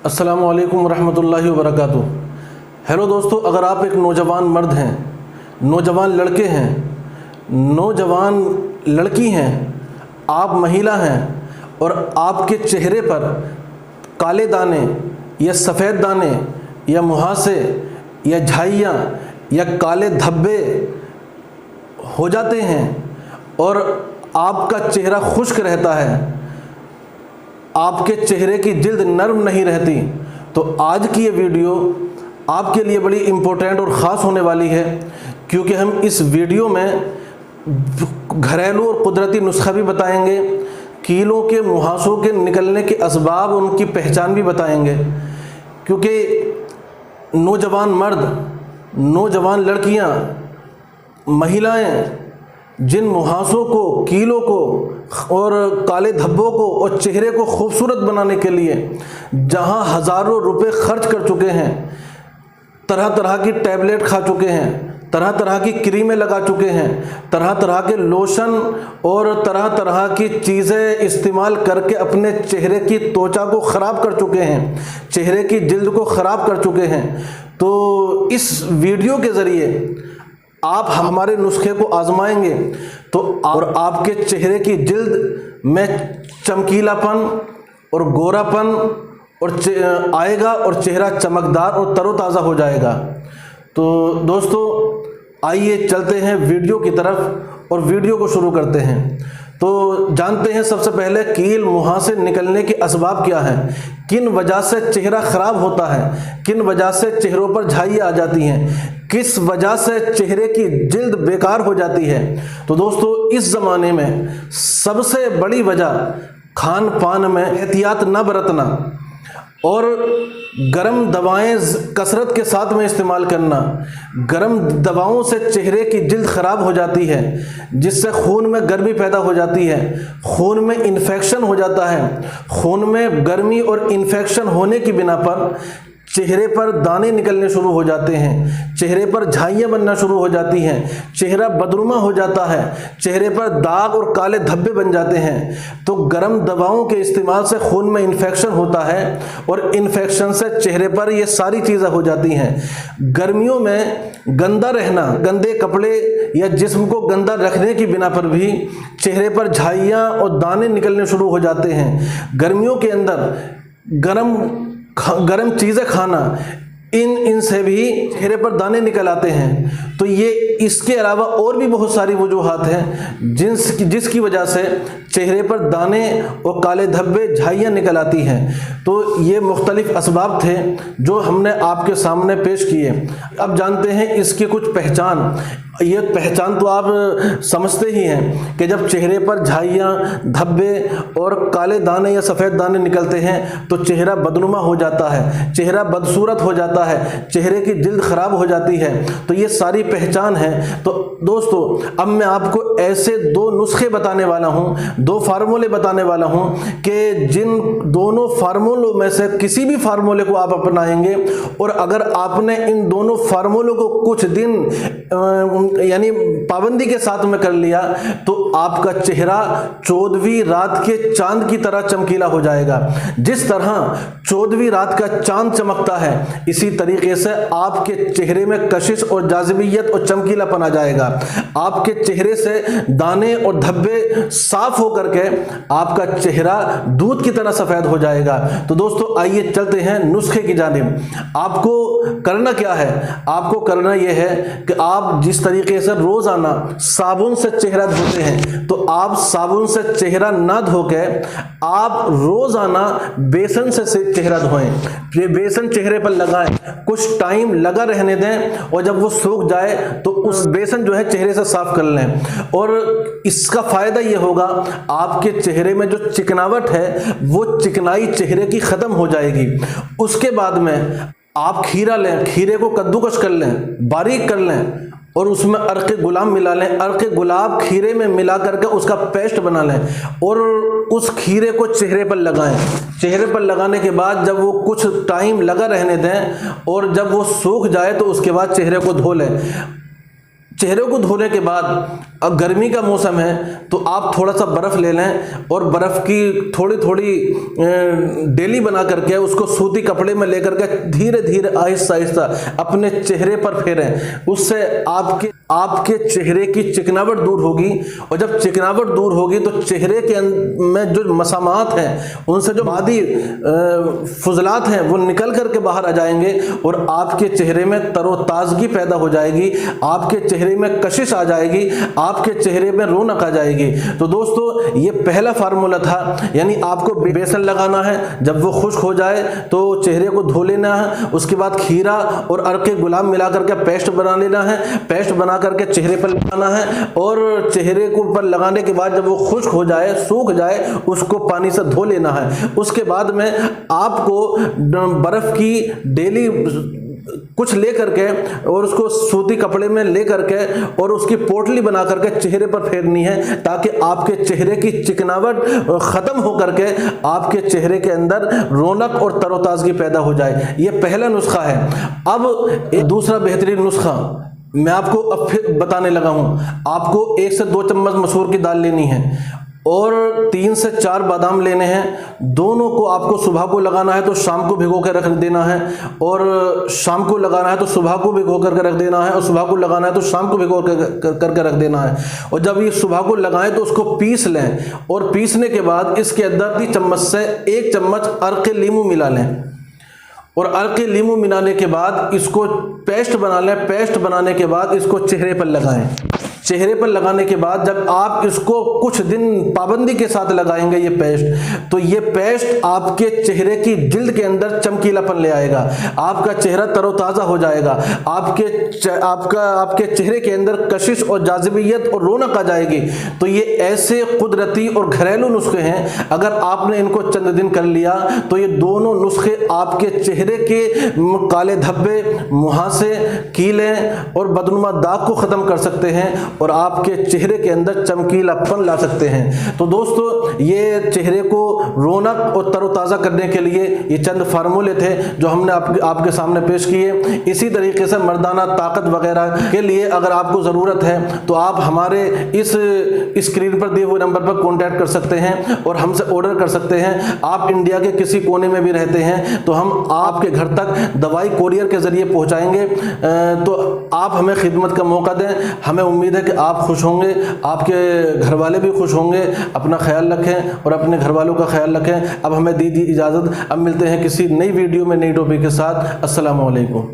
अस्सलामु अलैकुम रहमतुल्लाहि व बरकातुहू। हेलो दोस्तों, अगर आप एक नौजवान मर्द हैं, नौजवान लड़के हैं, नौजवान लड़की हैं, आप महिला हैं और आपके चेहरे पर काले दाने या सफ़ेद दाने या मुहासे या झाइयाँ या काले धब्बे हो जाते हैं और आपका चेहरा खुश्क रहता है, आपके चेहरे की जिल्द नरम नहीं रहती, तो आज की ये वीडियो आपके लिए बड़ी इम्पोर्टेंट और ख़ास होने वाली है, क्योंकि हम इस वीडियो में घरेलू और कुदरती नुस्खा भी बताएंगे, कीलों के मुहासों के निकलने के असबाब, उनकी पहचान भी बताएंगे। क्योंकि नौजवान मर्द, नौजवान लड़कियां, महिलाएं जिन मुहासों को, कीलों को और काले धब्बों को और चेहरे को खूबसूरत बनाने के लिए जहां हज़ारों रुपए खर्च कर चुके हैं, तरह तरह की टैबलेट खा चुके हैं, तरह तरह की क्रीमें लगा चुके हैं, तरह तरह के लोशन और तरह तरह की चीज़ें इस्तेमाल करके अपने चेहरे की त्वचा को ख़राब कर चुके हैं, चेहरे की जिल्द को ख़राब कर चुके हैं, तो इस वीडियो के ज़रिए आप हमारे नुस्खे को आजमाएंगे तो और आपके चेहरे की जिल्द में चमकीलापन और गोरापन और आएगा और चेहरा चमकदार और तरोताज़ा हो जाएगा। तो दोस्तों, आइए चलते हैं वीडियो की तरफ और वीडियो को शुरू करते हैं। तो जानते हैं सबसे पहले कील मुहासे निकलने के असबाब क्या हैं, किन वजह से चेहरा ख़राब होता है, किन वजह से चेहरों पर झाइयाँ आ जाती हैं, किस वजह से चेहरे की जिल्द बेकार हो जाती है। तो दोस्तों, इस ज़माने में सबसे बड़ी वजह खान पान में एहतियात न बरतना और गर्म दवाएं कसरत के साथ में इस्तेमाल करना। गर्म दवाओं से चेहरे की जिल्द ख़राब हो जाती है, जिससे खून में गर्मी पैदा हो जाती है, खून में इन्फेक्शन हो जाता है। खून में गर्मी और इन्फेक्शन होने की बिना पर चेहरे पर दाने निकलने शुरू हो जाते हैं, चेहरे पर झाइयाँ बनना शुरू हो जाती हैं, चेहरा बदरुमा हो जाता है, चेहरे पर दाग और काले धब्बे बन जाते हैं। तो गर्म दवाओं के इस्तेमाल से खून में इन्फेक्शन होता है और इन्फेक्शन से चेहरे पर ये सारी चीज़ें हो जाती हैं। गर्मियों में गंदा रहना, गंदे कपड़े या जिस्म को गंदा रखने की बिना पर भी चेहरे पर झाइयाँ और दाने निकलने शुरू हो जाते हैं। गर्मियों के अंदर गरम चीज़ें खाना, इनसे भी चेहरे पर दाने निकल आते हैं। तो ये इसके अलावा और भी बहुत सारी वजूहात हैं जिसकी वजह से चेहरे पर दाने और काले धब्बे, झाइयाँ निकल आती हैं। तो ये मुख्तलिफ असबाब थे जो हमने आपके सामने पेश किए। अब जानते हैं इसकी कुछ पहचान। ये पहचान तो आप समझते ही हैं कि जब चेहरे पर झाइयाँ, धब्बे और काले दाने या सफ़ेद दाने निकलते हैं तो चेहरा बदनुमा हो जाता है, चेहरा बदसूरत हो जाता है, चेहरे की जिल्द ख़राब हो जाती है। तो ये सारी पहचान है। तो दोस्तों, अब मैं आपको ऐसे दो नुस्खे बताने वाला हूँ, दो फार्मूले बताने वाला हूँ कि जिन दोनों फार्मूलों में से किसी भी फार्मूले को आप अपनाएंगे और अगर आपने इन दोनों फार्मूलों को कुछ दिन यानी पाबंदी के साथ में कर लिया तो आपका चेहरा 14वीं रात के चांद की तरह चमकीला हो जाएगा। जिस तरह 14वीं रात का चांद चमकता है, इसी तरीके से आपके चेहरे में कशिश और जाज़िबियत और चमकीलापन आ जाएगा। आपके चेहरे से दाने और धब्बे साफ होकर के आपका चेहरा दूध की तरह सफ़ेद हो जाएगा। तो दोस्तों, आइए चलते हैं नुस्खे की जानिब। आपको करना क्या है? आपको करना यह है कि आप जिस तरीके से रोजाना साबुन से चेहरा धोते हैं, तो आप साबुन से चेहरा ना धो के आप रोजाना बेसन से चेहरा धोएं। ये बेसन चेहरे पर लगाएं, कुछ टाइम लगा रहने दें और जब वो सूख जाए तो उस बेसन जो है चेहरे से साफ कर लें। और इसका फायदा ये होगा, आपके चेहरे में जो चिकनावट है वो चिकनाई चेहरे की खत्म हो जाएगी। उसके बाद में आप खीरा लें, खीरे को कद्दूकस कर लें, बारीक कर लें और उसमें अर्क़ गुलाब मिला लें। अर्क़ गुलाब खीरे में मिला करके उसका पेस्ट बना लें और उस खीरे को चेहरे पर लगाएं। चेहरे पर लगाने के बाद जब वो कुछ टाइम लगा रहने दें और जब वो सूख जाए तो उसके बाद चेहरे को धो लें। चेहरे को धोने के बाद गर्मी का मौसम है तो आप थोड़ा सा बर्फ़ ले लें और बर्फ़ की थोड़ी थोड़ी डेली बना करके उसको सूती कपड़े में लेकर के धीरे धीरे आहिस्ता आहिस्ता अपने चेहरे पर फेरें। उससे आपके चेहरे की चिकनावट दूर होगी, और जब चिकनावट दूर होगी तो चेहरे के में जो मसामात हैं उनसे जो मादी फुजलात हैं वो निकल करके बाहर आ जाएंगे और आपके चेहरे में तरोताज़गी पैदा हो जाएगी, आपके चेहरे में कशिश आ जाएगी, आपके चेहरे में रौनक आ जाएगी। तो दोस्तों ये पहला फार्मूला था, यानी आपको बेसन लगाना है, जब वो खुश्क हो जाए तो चेहरे को धो लेना है, उसके बाद खीरा और अर्के गुलाब मिला करके पेस्ट बना लेना है, पेस्ट बना करके चेहरे पर लगाना है, और चेहरे को ऊपर लगाने के बाद जब वो खुश्क हो जाए, सूख जाए, उसको पानी से धो लेना है। उसके बाद में आपको बर्फ़ की डेली कुछ ले करके और उसको सूती कपड़े में ले करके और उसकी पोटली बना करके चेहरे पर फेरनी है, ताकि आपके चेहरे की चिकनावट ख़त्म हो करके आपके चेहरे के अंदर रौनक और तरोताज़गी पैदा हो जाए। ये पहला नुस्खा है। अब एक दूसरा बेहतरीन नुस्खा मैं आपको अब फिर बताने लगा हूँ। आपको 1 से 2 चम्मच मसूर की दाल लेनी है और 3 से 4 बादाम लेने हैं। दोनों को आपको सुबह को लगाना है तो शाम को भिगो कर रख देना है, और शाम को लगाना है तो सुबह को भिगो करके रख देना है, और सुबह को लगाना है तो शाम को भिगो करके रख देना है। और जब ये सुबह को लगाएं तो उसको पीस लें, और पीसने के बाद इसके अंदर 3 चम्मच से 1 चम्मच अर्के लीमू मिला लें, और अर्के लीमू मिलाने के बाद इसको पेस्ट बना लें। पेस्ट बनाने के बाद इसको चेहरे पर लगाएं। चेहरे पर लगाने के बाद जब आप इसको कुछ दिन पाबंदी के साथ लगाएंगे ये पेस्ट, तो ये पेस्ट आपके चेहरे की जिल्द के अंदर चमकीलापन ले आएगा, आपका चेहरा तरोताज़ा हो जाएगा, आपके चेहरे के अंदर कशिश और जाज़िबियत और रौनक आ जाएगी। तो ये ऐसे कुदरती और घरेलू नुस्खे हैं, अगर आपने इनको चंद दिन कर लिया तो ये दोनों नुस्खे आपके चेहरे के काले धब्बे, मुहासे, कीलें और बदनुमा दाग को ख़त्म कर सकते हैं और आपके चेहरे के अंदर चमकीलापन ला सकते हैं। तो दोस्तों ये चेहरे को रौनक और तरोताज़ा करने के लिए ये चंद फार्मूले थे जो हमने आपके सामने पेश किए। इसी तरीके से मर्दाना ताकत वगैरह के लिए अगर आपको ज़रूरत है तो आप हमारे इस स्क्रीन पर दिए हुए नंबर पर कॉन्टैक्ट कर सकते हैं और हमसे ऑर्डर कर सकते हैं। आप इंडिया के किसी कोने में भी रहते हैं तो हम आपके घर तक दवाई कोरियर के ज़रिए पहुँचाएँगे। तो आप हमें खिदमत का मौका दें। हमें उम्मीद है कि आप खुश होंगे, आपके घर वाले भी खुश होंगे। अपना ख्याल रखें और अपने घर वालों का ख्याल रखें। अब हमें दीजिए इजाज़त। अब मिलते हैं किसी नई वीडियो में नई टॉपिक के साथ। अस्सलामु अलैकुम।